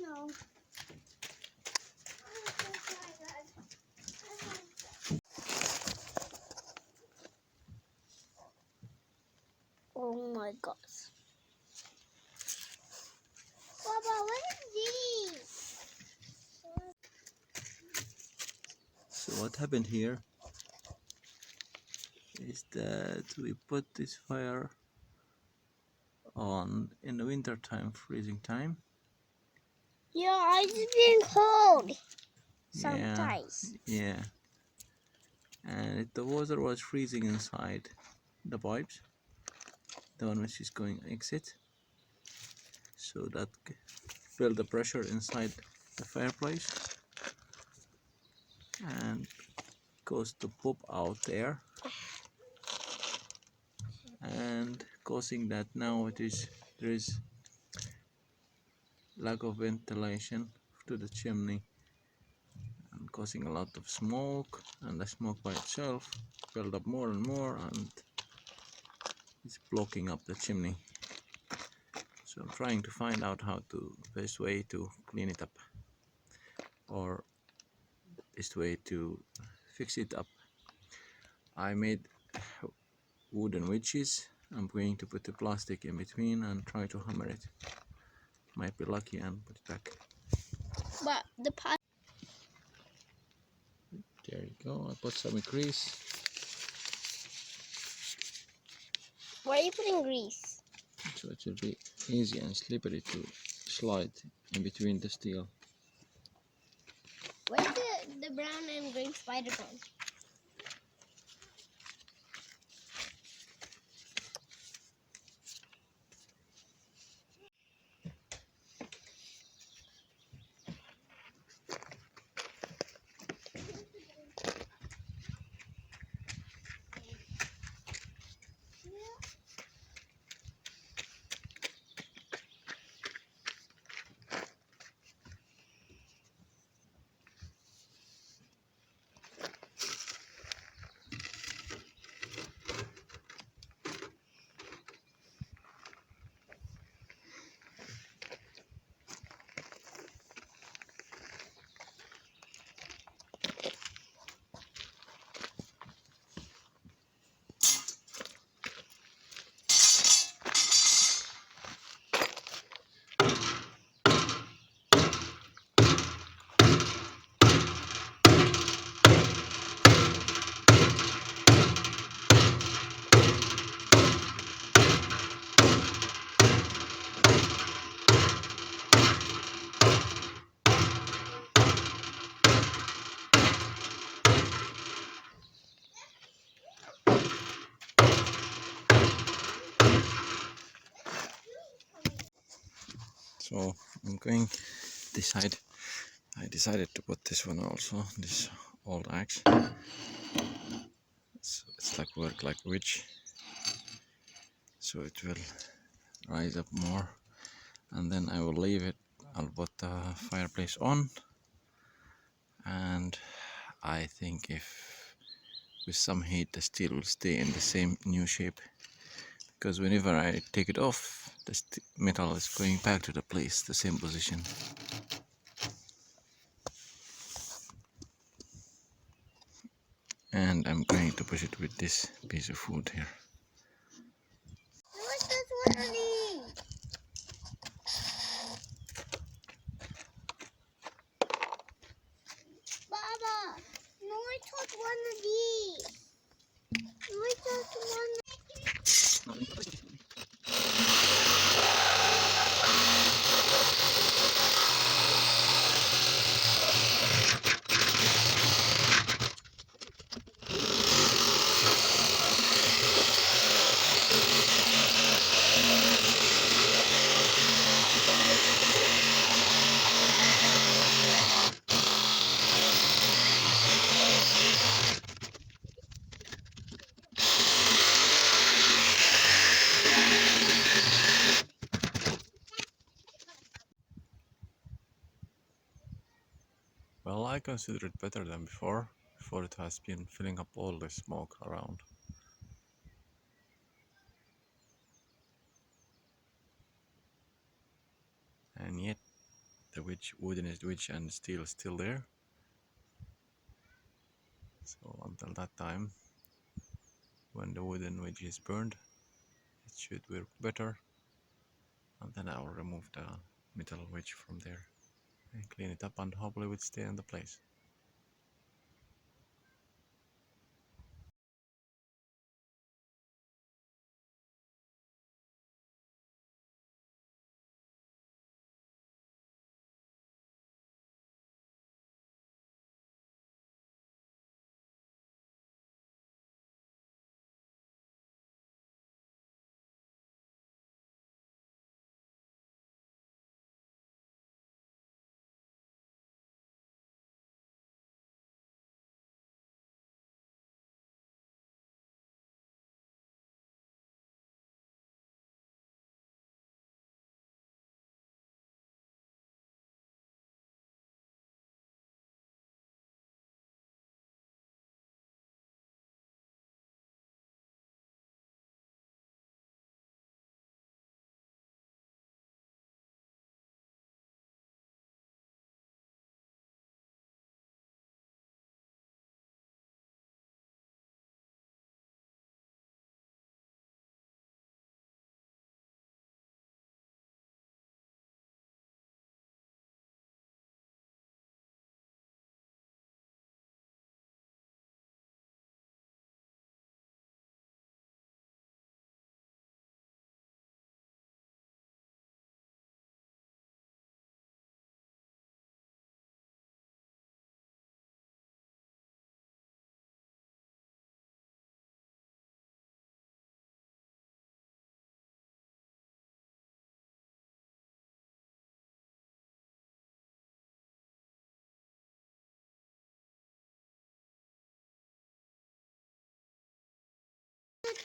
No. Oh my gosh. Papa, what is this? So what happened here is that we put this fire on in the winter time, freezing time. Yeah, it's been cold. Sometimes. Yeah. And the water was freezing inside the pipes, the one which is going exit. So that felt the pressure inside the fireplace and caused to pop out there, and causing that now there is lack of ventilation to the chimney and causing a lot of smoke, and the smoke by itself build up more and more and it's blocking up the chimney. So I'm trying to find out how to best way to clean it up, or best way to fix it up. I made wooden wedges. I'm going to put the plastic in between and try to hammer it. Might be lucky and put it back. But the pot. There you go. I put some grease. Why are you putting grease? So it will be easy and slippery to slide in between the steel. Where's the brown and green spider gone? So I'm going decide. I decided to put this one also, this old axe. It's like work like witch, so it will rise up more, and then I will leave it. I'll put the fireplace on, and I think if with some heat the steel will stay in the same new shape, because whenever I take it off the metal is going back to the place, the same position. And I'm going to push it with this piece of wood here. What's this one of these? Baba, no, I took one of these. No, I took one. Well, I consider it better than before. Before it has been filling up all the smoke around. and yet the wooden wedge and steel is still there. So until that time, when the wooden wedge is burned, it should work better, and then I'll remove the metal wedge from there and clean it up, and hopefully it will stay in the place.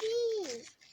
These.